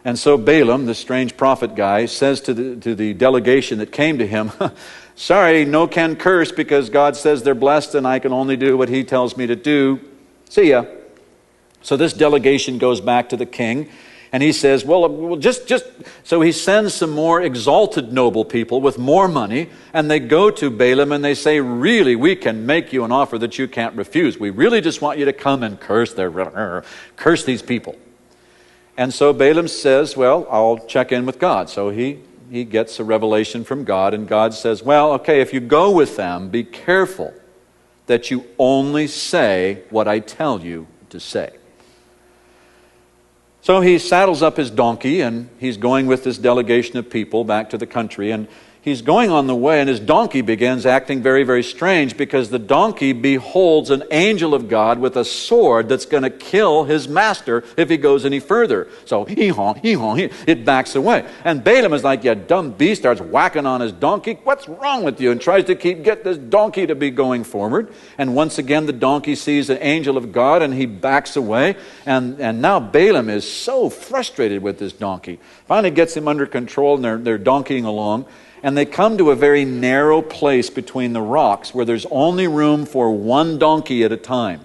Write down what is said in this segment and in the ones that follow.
And so Balaam, the strange prophet guy, says to the delegation that came to him, sorry, no can curse because God says they're blessed and I can only do what he tells me to do. See ya. So this delegation goes back to the king, and he says, well, just so he sends some more exalted noble people with more money, and they go to Balaam and they say, really, we can make you an offer that you can't refuse. We really just want you to come and curse these people. And so Balaam says, well, I'll check in with God. So he gets a revelation from God, and God says, well, okay, if you go with them, be careful that you only say what I tell you to say. So he saddles up his donkey, and he's going with this delegation of people back to the country, and he's going on the way, and his donkey begins acting very, very strange because the donkey beholds an angel of God with a sword that's going to kill his master if he goes any further. So it backs away. And Balaam is like, you dumb beast, starts whacking on his donkey. What's wrong with you? And tries to get this donkey to be going forward. And once again, the donkey sees an angel of God and he backs away. And now Balaam is so frustrated with this donkey. Finally gets him under control, and they're donkeying along. And they come to a very narrow place between the rocks where there's only room for one donkey at a time.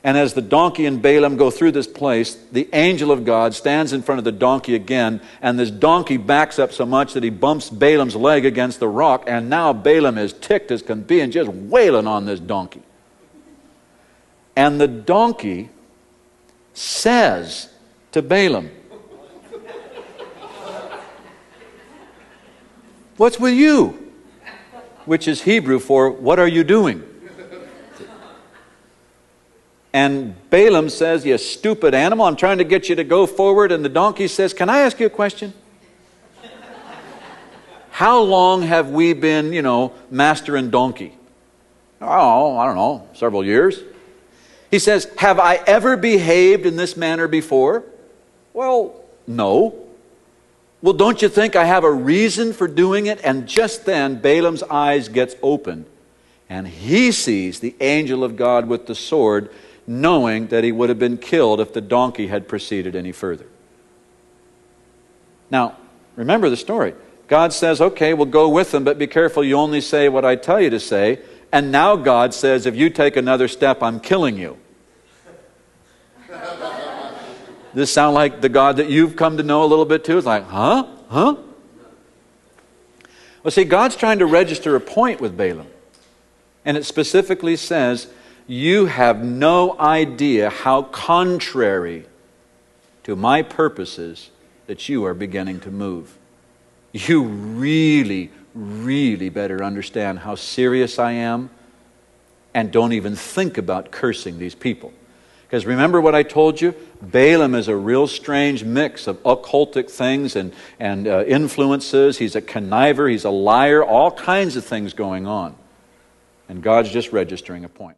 And as the donkey and Balaam go through this place, the angel of God stands in front of the donkey again, and this donkey backs up so much that he bumps Balaam's leg against the rock, and now Balaam is ticked as can be and just wailing on this donkey. And the donkey says to Balaam, what's with you? Which is Hebrew for, what are you doing? And Balaam says, you stupid animal, I'm trying to get you to go forward. And the donkey says, can I ask you a question? How long have we been, master and donkey? Oh, I don't know, several years. He says, have I ever behaved in this manner before? Well, no. Well, don't you think I have a reason for doing it? And just then, Balaam's eyes gets opened, and he sees the angel of God with the sword, knowing that he would have been killed if the donkey had proceeded any further. Now, remember the story. God says, okay, we'll go with them, but be careful, you only say what I tell you to say. And now God says, if you take another step, I'm killing you. This sound like the God that you've come to know a little bit too? It's like, huh? Well, see, God's trying to register a point with Balaam. And it specifically says, you have no idea how contrary to my purposes that you are beginning to move. You really, really better understand how serious I am, and don't even think about cursing these people. Because remember what I told you? Balaam is a real strange mix of occultic things and influences. He's a conniver, he's a liar, all kinds of things going on. And God's just registering a point.